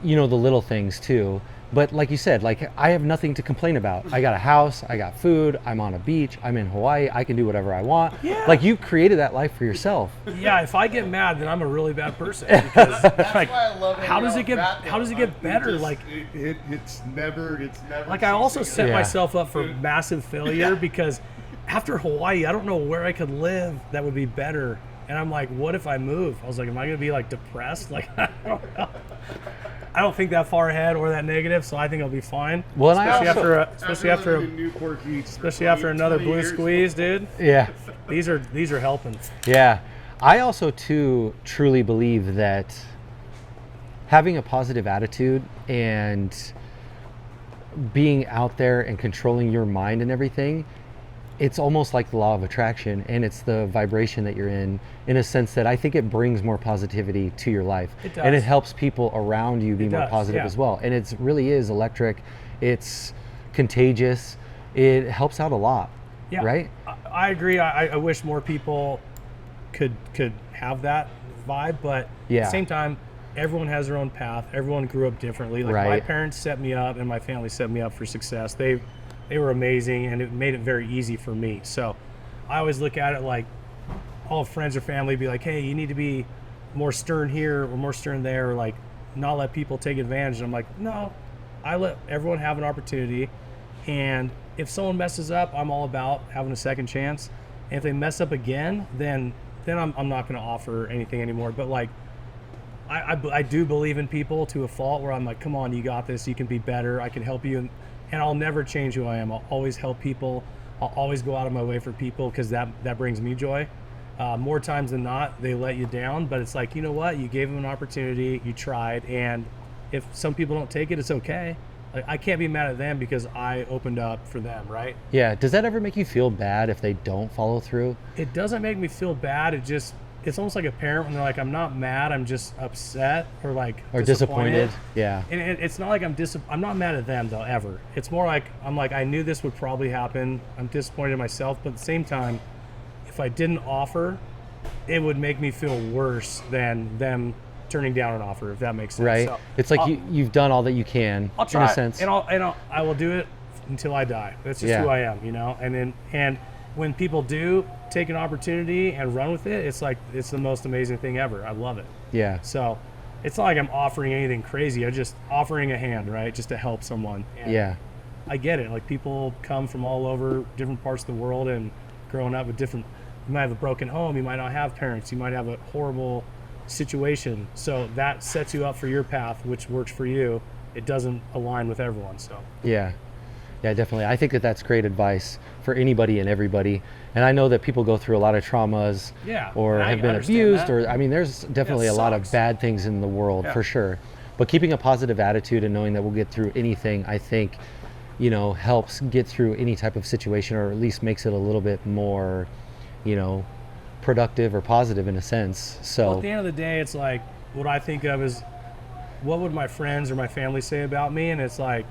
you know, the little things too. But like you said, like I have nothing to complain about. I got a house, I got food, I'm on a beach, I'm in Hawaii, I can do whatever I want. Yeah. Like you created that life for yourself. Yeah, if I get mad, then I'm a really bad person because like, why I love how does it get better? Like it's never Like I also set Yeah. myself up for massive failure because after Hawaii, I don't know where I could live that would be better. And I'm like, what if I move? I was like, am I gonna be like depressed? Like I don't know. I don't think that far ahead or that negative, so I think I'll be fine. Well, and I especially also, especially after another blue squeeze, dude. yeah. These are helping. Yeah. I also too truly believe that having a positive attitude and being out there and controlling your mind and everything, it's almost like the law of attraction, and it's the vibration that you're in a sense that I think it brings more positivity to your life. It does. And it helps people around you be It more does, positive yeah. as well. And it really is electric. It's contagious. It helps out a lot. Yeah, Right? I agree. I wish more people could have that vibe, but Yeah. at the same time, everyone has their own path. Everyone grew up differently. Like my Right. parents set me up, and my family set me up for success. They were amazing, and it made it very easy for me. So I always look at it like all friends or family be like, hey, you need to be more stern here or more stern there, or like not let people take advantage. And I'm like, no, I let everyone have an opportunity. And if someone messes up, I'm all about having a second chance. And if they mess up again, then I'm not going to offer anything anymore. But like, I do believe in people to a fault where I'm like, come on, you got this. You can be better. I can help you. And I'll never change who I am. I'll always help people. I'll always go out of my way for people because that brings me joy. More times than not, they let you down. But it's like, you know what? You gave them an opportunity. You tried. And if some people don't take it, it's okay. Like, I can't be mad at them because I opened up for them, right? Yeah. Does that ever make you feel bad if they don't follow through? It doesn't make me feel bad. It's almost like a parent when they're like, I'm not mad, I'm just upset or like Or disappointed? Yeah. And it's not like I'm not mad at them though, ever. It's more like I knew this would probably happen. I'm disappointed in myself, but at the same time, if I didn't offer, it would make me feel worse than them turning down an offer, if that makes sense. Right. So It's like you've done all that you can I'll try in a it, sense. and I will do it until I die. That's just Yeah. who I am, you know. And when people do take an opportunity and run with it, it's like it's the most amazing thing ever. I love it. Yeah. So it's not like I'm offering anything crazy. I'm just offering a hand, right, just to help someone. And Yeah. I get it. Like people come from all over different parts of the world, and growing up with different. You might have a broken home. You might not have parents. You might have a horrible situation. So that sets you up for your path, which works for you. It doesn't align with everyone. So Yeah. Yeah, definitely. I think that that's great advice for anybody and everybody. And I know that people go through a lot of traumas Yeah, or and I have been understand abused that. or, I mean, there's definitely Yeah, a it lot of sucks. bad things in the world Yeah. for sure. But keeping a positive attitude and knowing that we'll get through anything, I think, you know, helps get through any type of situation, or at least makes it a little bit more, you know, productive or positive in a sense. So Well, at the end of the day, it's like what I think of is what would my friends or my family say about me? And it's like,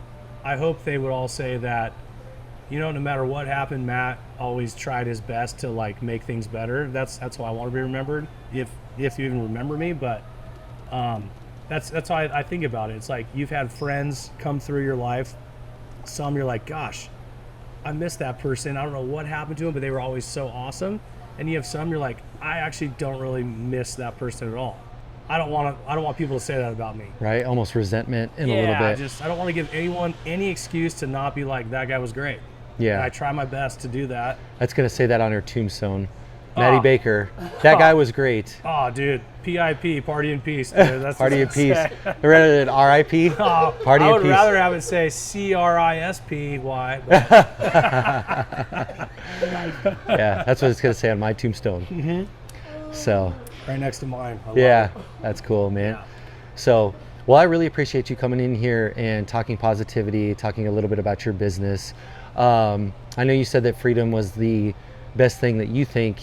I hope they would all say that, you know, no matter what happened, Matt always tried his best to like make things better. That's how I want to be remembered, if you even remember me. But that's how I think about it. It's like you've had friends come through your life. Some you're like, gosh, I miss that person. I don't know what happened to them, but they were always so awesome. And you have some you're like, I actually don't really miss that person at all. I don't want people to say that about me. right, almost resentment in a little bit. I don't want to give anyone any excuse to not be like, that guy was great. Yeah. And I try my best to do that. That's going to say that on her tombstone. Maddie Oh. Baker. That guy was great. Oh, dude, PIP, party in peace, dude. That's Party in what peace. it says. Rather than RIP. Oh, Party I in would peace. rather have it say CRISPY. Yeah, that's what it's going to say on my tombstone. So, Right next to mine. I love yeah, it. that's cool, man. Yeah. So, well, I really appreciate you coming in here and talking positivity, talking a little bit about your business. I know you said that freedom was the best thing that you think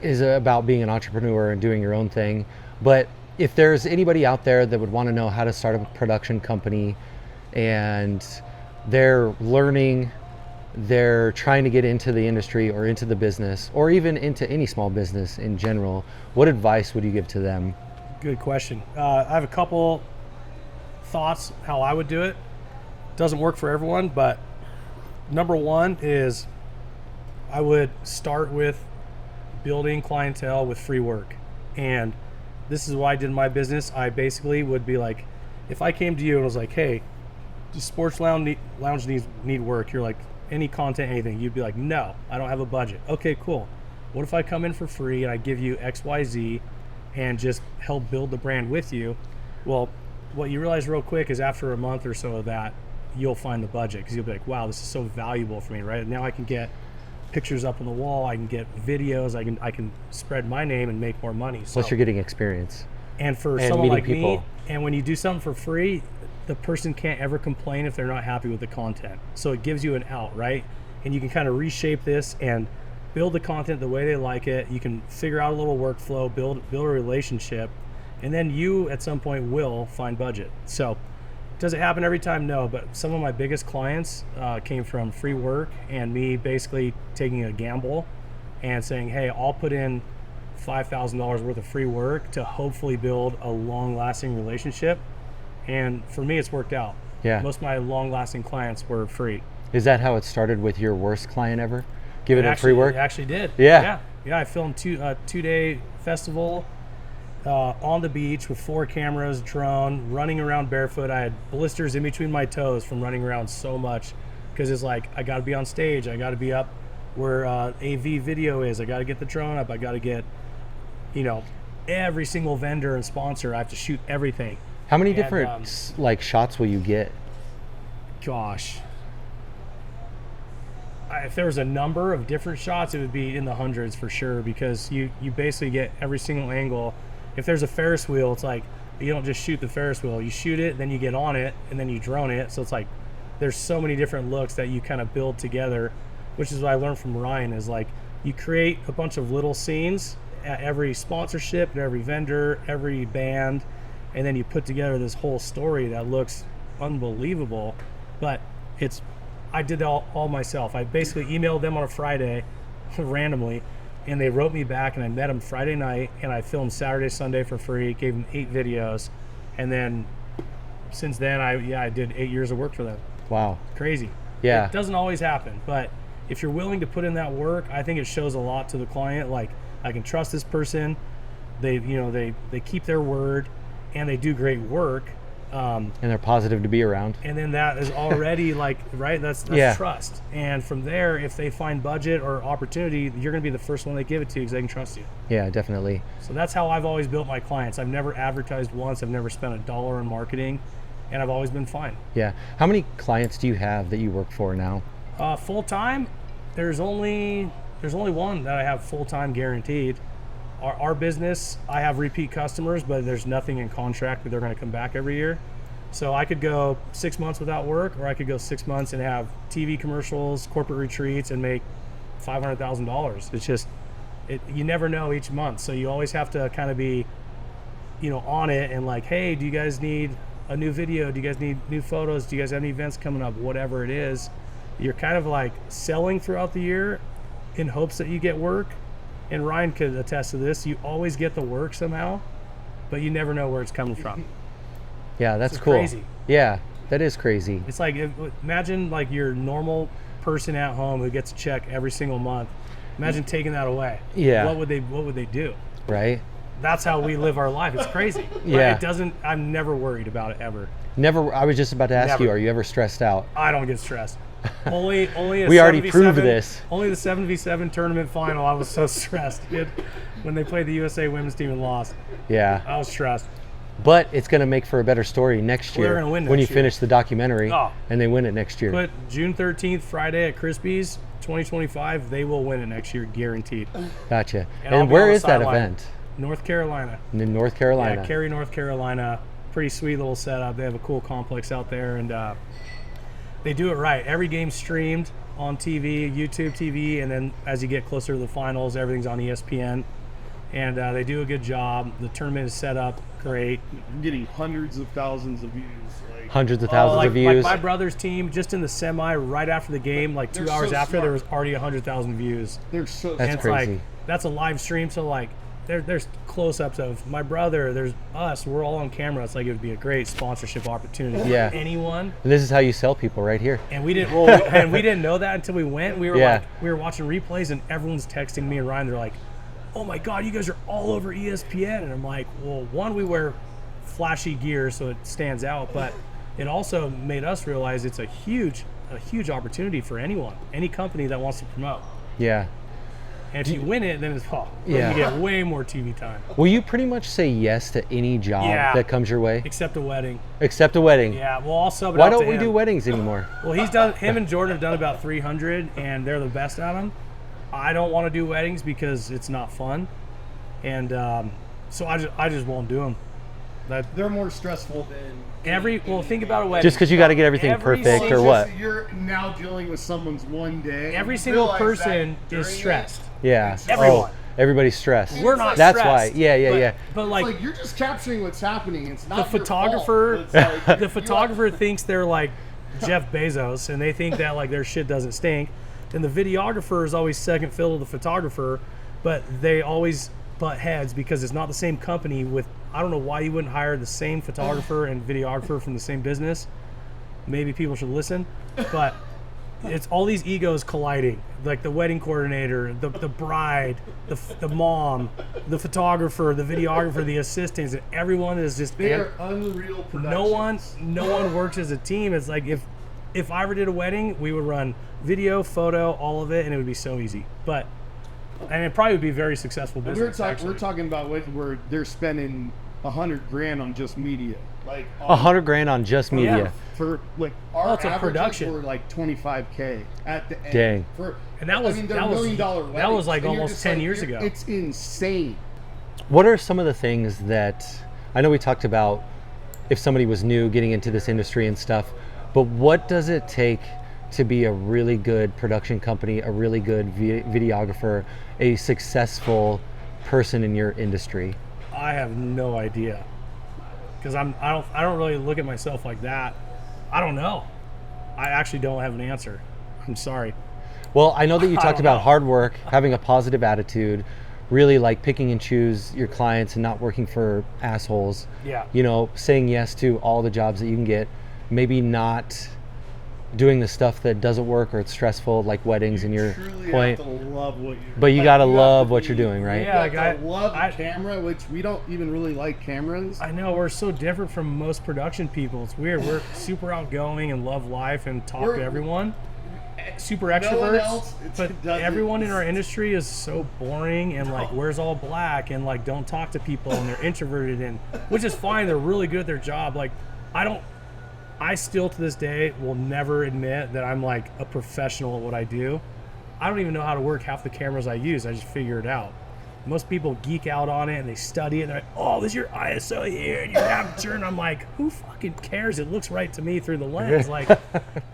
is about being an entrepreneur and doing your own thing. But if there's anybody out there that would want to know how to start a production company and they're learning, they're trying to get into the industry or into the business or even into any small business in general, what advice would you give to them? Good question. I have a couple thoughts how I would do it. Doesn't work for everyone, but number one is I would start with building clientele with free work. And this is what I did in my business. I basically would be like, if I came to you and was like, hey, does sports lounge need work? You're like, any content, anything. You'd be like, no, I don't have a budget. Okay, cool. What if I come in for free and I give you XYZ and just help build the brand with you? Well, what you realize real quick is after a month or so of that, you'll find the budget because you'll be like, wow, this is so valuable for me, right? Now I can get pictures up on the wall, I can get videos, I can spread my name and make more money. So, Plus you're getting experience. and for and someone meeting like people. me, and when you do something for free, the person can't ever complain if they're not happy with the content. So it gives you an out, right? And you can kind of reshape this and build the content the way they like it. You can figure out a little workflow, build a relationship, and then you at some point will find budget. So does it happen every time? No, but some of my biggest clients came from free work and me basically taking a gamble and saying, hey, I'll put in $5,000 worth of free work to hopefully build a long-lasting relationship. And for me, it's worked out. Yeah. Most of my long-lasting clients were free. Is that how it started with your worst client ever? Giving it free work? It actually did. Yeah. Yeah, I filmed two-day festival on the beach with 4 cameras, drone, running around barefoot. I had blisters in between my toes from running around so much because it's like, I got to be on stage. I got to be up where AV video is. I got to get the drone up. I got to get, every single vendor and sponsor. I have to shoot everything. How many And, different like shots will you get? Gosh. If there was a number of different shots, it would be in the hundreds for sure, because you basically get every single angle. If there's a Ferris wheel, it's like you don't just shoot the Ferris wheel. You shoot it, then you get on it, and then you drone it. So it's like there's so many different looks that you kind of build together, which is what I learned from Ryan, is like you create a bunch of little scenes at every sponsorship, at every vendor, every band, and then you put together this whole story that looks unbelievable. But I did all myself. I basically emailed them on a Friday randomly, and they wrote me back, and I met them Friday night, and I filmed Saturday, Sunday for free, gave them 8 videos, and then since then I did 8 years of work for them. Wow. Crazy. Yeah. It doesn't always happen, but if you're willing to put in that work, I think it shows a lot to the client. Like, I can trust this person. They keep their word, and they do great work. And they're positive to be around. And then that is already like, right? That's trust. And from there, if they find budget or opportunity, you're going to be the first one they give it to because they can trust you. Yeah, definitely. So that's how I've always built my clients. I've never advertised once. I've never spent $1 on marketing, and I've always been fine. Yeah. How many clients do you have that you work for now? Full time, there's only one that I have full time guaranteed. Our business, I have repeat customers, but there's nothing in contract that they're going to come back every year. So I could go 6 months without work, or I could go 6 months and have TV commercials, corporate retreats, and make $500,000. It's just, you never know each month. So you always have to kind of be, on it and like, hey, do you guys need a new video? Do you guys need new photos? Do you guys have any events coming up? Whatever it is, you're kind of like selling throughout the year in hopes that you get work. And Ryan could attest to this. You always get the work somehow, but you never know where it's coming from. Yeah, that's It's cool. crazy. Yeah, that is crazy. It's like, imagine like your normal person at home who gets a check every single month. Imagine taking that away. Yeah. What would they do? Right? That's how we live our life. It's crazy. But Yeah. I'm never worried about it ever. Never. I was just about to ask Never. you, are you ever stressed out? I don't get stressed. Only a We already 7v7 proved this. Only the 7v7 tournament final, I was so stressed, dude. When they played the USA women's team and lost, Yeah. I was stressed. But it's going to make for a better story next We're year gonna win when you next year. finish the documentary Oh. and they win it next year. But June 13th, Friday at Crispy's, 2025, they will win it next year, guaranteed. Gotcha. And I'll And be where on the is that sideline. event? North Carolina. In North Carolina. Yeah, Cary, North Carolina. Pretty sweet little setup. They have a cool complex out there, and they do it right. Every game's streamed on TV, YouTube TV, and then as you get closer to the finals, everything's on ESPN. And they do a good job. The tournament is set up great. I'm getting hundreds of thousands of views. Like, Hundreds of thousands like, of views. Like my brother's team, just in the semi, right after the game, like 2 They're hours so after, smart. there was already 100,000 views. they're so That's And it's crazy. like, that's a live stream, so like, there's close-ups of my brother, there's us, we're all on camera. It's like it would be a great sponsorship opportunity Yeah. for anyone. And this is how you sell people right here. And we didn't know that until we went. We were watching replays, and everyone's texting me and Ryan. They're like, "Oh my God, you guys are all over ESPN!" And I'm like, "Well, one, we wear flashy gear, so it stands out, but it also made us realize it's a huge opportunity for anyone, any company that wants to promote. Yeah. And if you win it, then it's Yeah. you get way more TV time, Will you pretty much say yes to any job Yeah. that comes your way? except a wedding. Except a wedding. Yeah, well, I'll sub it Why out to don't we him. do weddings anymore? Well, him and Jordan have done about 300, and they're the best at them. I don't want to do weddings because it's not fun, and so I just won't do them. they're more stressful than Well, think about a wedding. Just because you got to get everything Every perfect single- or what? You're now dealing with someone's one day. Every You single realize person that during is it, stressed. Yeah. Everyone. Oh, everybody's stressed. We're not That's stressed. why. Yeah. But It's like, like you're just capturing what's happening. It's not the your photographer, fault. It's like, the photographer thinks they're like Jeff Bezos, and they think that like their shit doesn't stink. And the videographer is always second fiddle to the photographer, but they always butt heads because it's not the same company. With I don't know why you wouldn't hire the same photographer and videographer from the same business. Maybe people should listen, but it's all these egos colliding. Like the wedding coordinator, the bride, the mom, the photographer, the videographer, the assistants, and everyone is just they are unreal productions. no one works as a team. It's like if I ever did a wedding, we would run video, photo, all of it, and it would be so easy. And it probably would be very successful We're, business. we're talking about where they're spending $100,000 on just media. Like $100,000 on just media. Yeah. for like Oh, our it's a averages production. were like $25K at the end. Dang. And that was- they're that was- $1 million that was weddings, like and you're almost just 10 years ago. It's insane. What are some of the things that I know we talked about if somebody was new getting into this industry and stuff, but what does it take to be a really good production company, a really good videographer, a successful person in your industry? I have no idea, because I don't really look at myself like that. I don't know. I actually don't have an answer. I'm sorry. Well, I know that you I talked don't about know. hard work, having a positive attitude, really like picking and choose your clients and not working for assholes. Yeah. You know, saying yes to all the jobs that you can get, maybe not doing the stuff that doesn't work or it's stressful, like weddings in your Truly point. have to love what you're But you like, gotta have to love what be- you're doing, right? Yeah, You like have to love I- camera, which we don't even really like cameras. I know we're so different from most production people. It's weird. We're super outgoing and love life and talk We're- to everyone. Super No one extroverts, else but doesn't. everyone in our industry is so boring and like wears all black and like don't talk to people and they're introverted, and which is fine. They're really good at their job. Like I still to this day will never admit that I'm like a professional at what I do. I don't even know how to work half the cameras I use. I just figure it out. Most people geek out on it and they study it. And they're like, oh, this is your ISO here and your aperture. And I'm like, who fucking cares? It looks right to me through the lens. Like,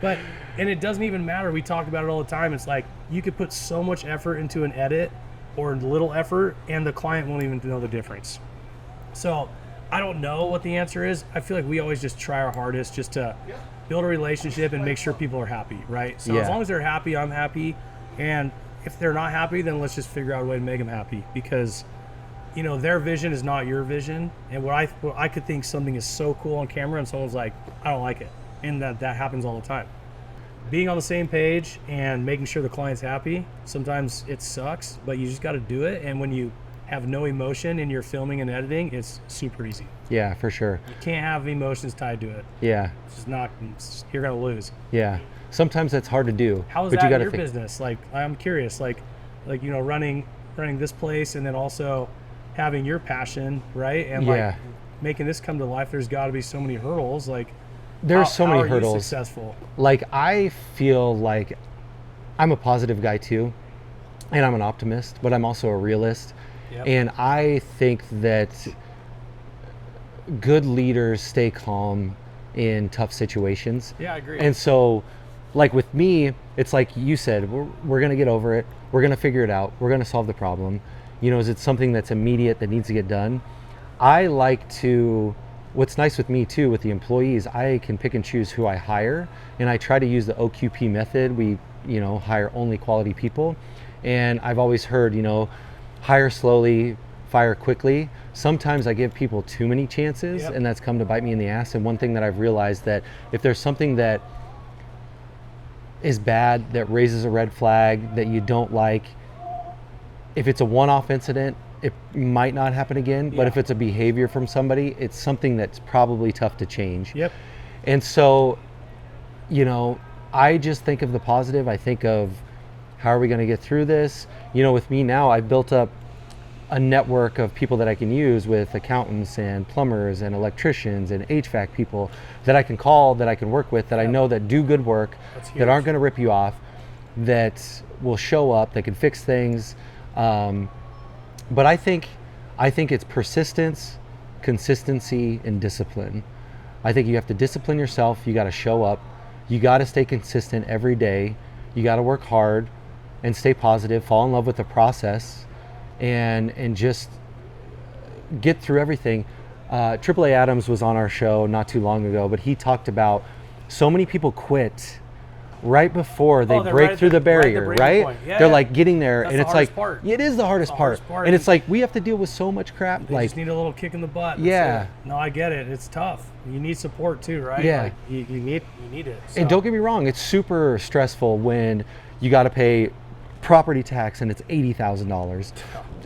and it doesn't even matter. We talk about it all the time. It's like you could put so much effort into an edit or little effort and the client won't even know the difference. So I don't know what the answer is. I feel like we always just try our hardest just to build a relationship and make sure people are happy, right? So as Yeah. long as they're happy, I'm happy. And if they're not happy, then let's just figure out a way to make them happy, because you know their vision is not your vision. And what I could think something is so cool on camera and someone's like, I don't like it. And that happens all the time. Being on the same page and making sure the client's happy, sometimes it sucks, but you just got to do it. And when you have no emotion in your filming and editing, it's super easy. Yeah, for sure. You can't have emotions tied to it. Yeah, It's just not. You're gonna lose. yeah. Sometimes that's hard to do. How is but that you in gotta your think. business? Like, I'm curious. Like running this place, and then also having your passion, right? And Yeah. like making this come to life. There's got to be so many hurdles. Like, There's so how many are you hurdles. successful? Like, I feel like I'm a positive guy too, and I'm an optimist, but I'm also a realist. Yep. And I think that good leaders stay calm in tough situations. Yeah, I agree. And so, like with me, it's like you said, we're going to get over it. We're going to figure it out. We're going to solve the problem. You know, is it something that's immediate that needs to get done? I like to, what's nice with me too, with the employees, I can pick and choose who I hire. And I try to use the OQP method. We, hire only quality people. And I've always heard, hire slowly, fire quickly. Sometimes I give people too many chances, Yep. and that's come to bite me in the ass. And one thing that I've realized, that if there's something that is bad, that raises a red flag, that you don't like, if it's a one-off incident, it might not happen again. But Yeah. if it's a behavior from somebody, it's something that's probably tough to change. Yep. And so, I just think of the positive. I think of, how are we going to get through this? With me now, I've built up a network of people that I can use, with accountants and plumbers and electricians and HVAC people that I can call, that I can work with, that I know that do good work, That's that aren't huge. going to rip you off, that will show up, that can fix things. But I think it's persistence, consistency, and discipline. I think you have to discipline yourself. You got to show up. You got to stay consistent every day. You got to work hard and stay positive, fall in love with the process, and just get through everything. AAA Adams was on our show not too long ago, but he talked about so many people quit right before they they're break right at through the- the right at the barrier, breaking right? point. Yeah, They're yeah. like getting there, That's and the it's like, hardest part. it is the hardest part. part. And it's like, we have to deal with so much crap. They Like, just need a little kick in the butt. That's Yeah. it. No, I get it. It's tough. You need support too, right? Yeah. Like, you need it. and So, don't get me wrong, it's super stressful when you got to pay property tax and it's $80,000,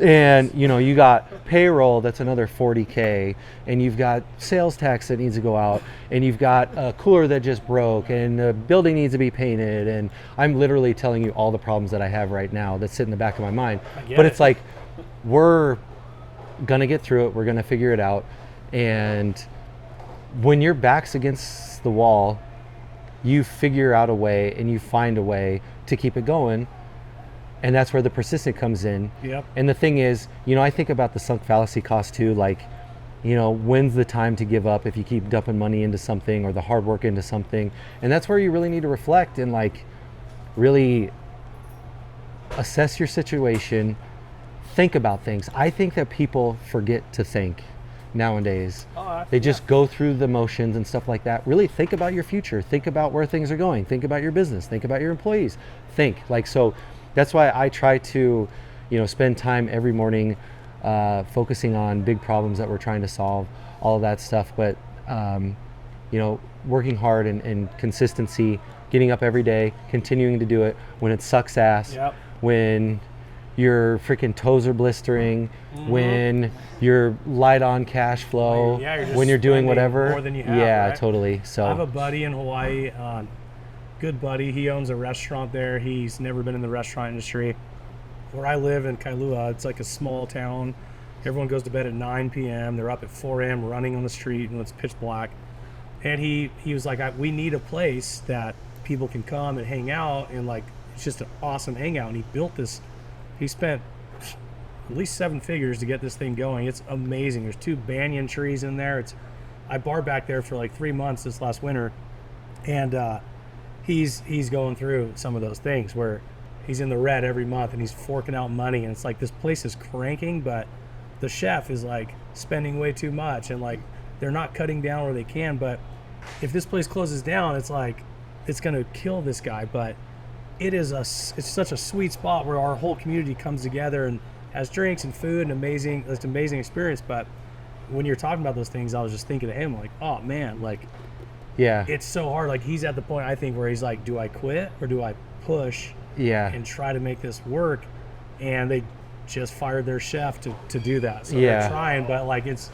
and you got payroll that's another $40K, and you've got sales tax that needs to go out, and you've got a cooler that just broke, and the building needs to be painted, and I'm literally telling you all the problems that I have right now that sit in the back of my mind. get But it. it's like, we're gonna get through it. We're gonna figure it out. And when your back's against the wall, you figure out a way, and you find a way to keep it going. And that's where the persistent comes in. Yep. And the thing is, I think about the sunk fallacy cost too. Like, when's the time to give up if you keep dumping money into something, or the hard work into something? And that's where you really need to reflect and really assess your situation, think about things. I think that people forget to think nowadays. They just go through the motions and stuff like that. Really think about your future. Think about where things are going. Think about your business. Think about your employees. So that's why I try to, spend time every morning focusing on big problems that we're trying to solve, all of that stuff. But, working hard and consistency, getting up every day, continuing to do it when it sucks ass, Yep. when your freaking toes are blistering, when you're light on cash flow, Yeah, you're just when you're doing spending whatever. more than you have, Yeah, right? totally. So I have a buddy in Hawaii, good buddy. He owns a restaurant there. He's never been in the restaurant industry. Where I live in Kailua, it's like a small town. Everyone goes to bed at 9 p.m. They're up at 4 a.m. running on the street when it's pitch black. And he was like, we need a place that people can come and hang out, and it's just an awesome hangout. And he built this. He spent at least 7 figures to get this thing going. It's amazing. There's 2 banyan trees in there. I bar back there for 3 months this last winter, and he's going through some of those things where he's in the red every month, and he's forking out money, and it's like this place is cranking, but the chef is spending way too much, and they're not cutting down where they can. But if this place closes down, it's it's gonna kill this guy. But it's such a sweet spot where our whole community comes together and has drinks and food, and it's an amazing experience. But when you're talking about those things, I was just thinking of him, oh man, yeah, it's so hard. He's at the point, I think, where he's do I quit or do I push yeah, and try to make this work? And just fired their chef to do that. So Yeah. they're trying, but like it's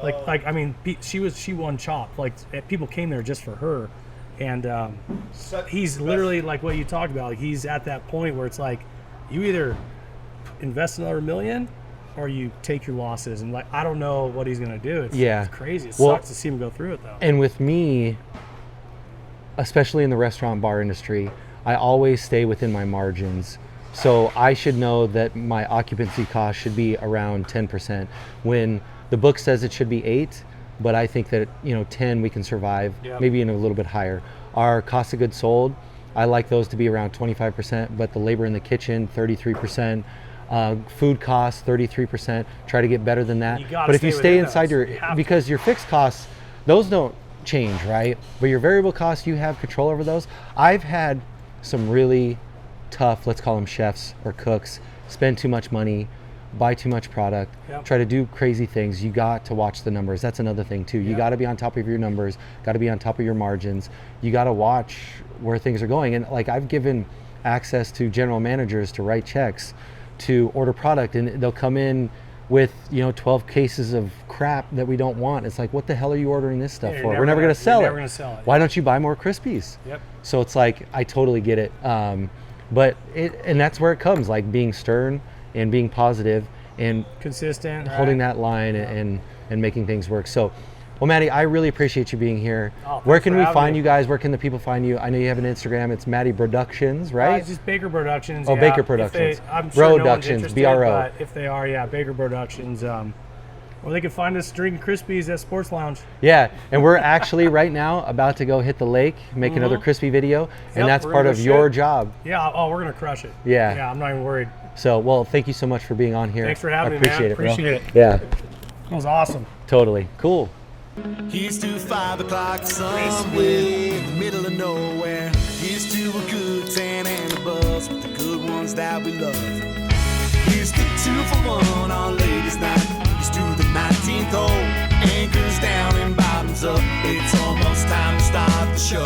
like I mean, she won Chop. Like people came there just for her, and he's literally like what you talked about. Like, he's at that point where it's like you either invest another $1 million or you take your losses, and like I don't know what he's gonna do. It's crazy. It sucks to see him go through it though. And with me, especially in the restaurant bar industry, I always stay within my margins. So I should know that my occupancy cost should be around 10%. When the book says it should be 8, but I think that 10 we can survive, maybe even a little bit higher. Our cost of goods sold, I like those to be around 25%, but the labor in the kitchen, 33%. Food costs, 33%. Try to get better than that. But if you stay inside because your fixed costs, those don't change, right? But your variable costs, you have control over those. I've had some really tough, let's call them chefs or cooks, spend too much money, buy too much product, try to do crazy things. You got to watch the numbers. That's another thing too. You got to be on top of your numbers, got to be on top of your margins. You got to watch where things are going. And like I've given access to general managers to write checks, to order product, and they'll come in with 12 cases of crap that we don't want. It's like, what the hell are you ordering this stuff for? We're never going to sell it. Why don't you buy more Krispies? So it's like, I totally get it. And that's where it comes, like being stern and being positive and consistent, holding that line and making things work. So, well, Maddie, I really appreciate you being here. Oh, where can we find you guys? Where can the people find you? I know you have an Instagram. It's Maddie Productions, right? It's just Baker Productions. Oh, Baker Productions. I'm sure Productions, BRO. But if they are, Baker Productions. Or they can find us drinking Krispies at Sports Lounge. Yeah, and we're actually right now about to go hit the lake, make another crispy video, and that's part of your job. Yeah, we're going to crush it. Yeah, I'm not even worried. So, well, thank you so much for being on here. Thanks for having me, Appreciate man. Appreciate it. Yeah. That was awesome. Totally. Cool. Here's to 5 o'clock somewhere in the middle of nowhere. Here's to a good tan and a buzz with the good ones that we love. Here's to 2 for 1 on ladies' night. Here's to the 19th hole. Anchors down and bottoms up. It's almost time to start the show.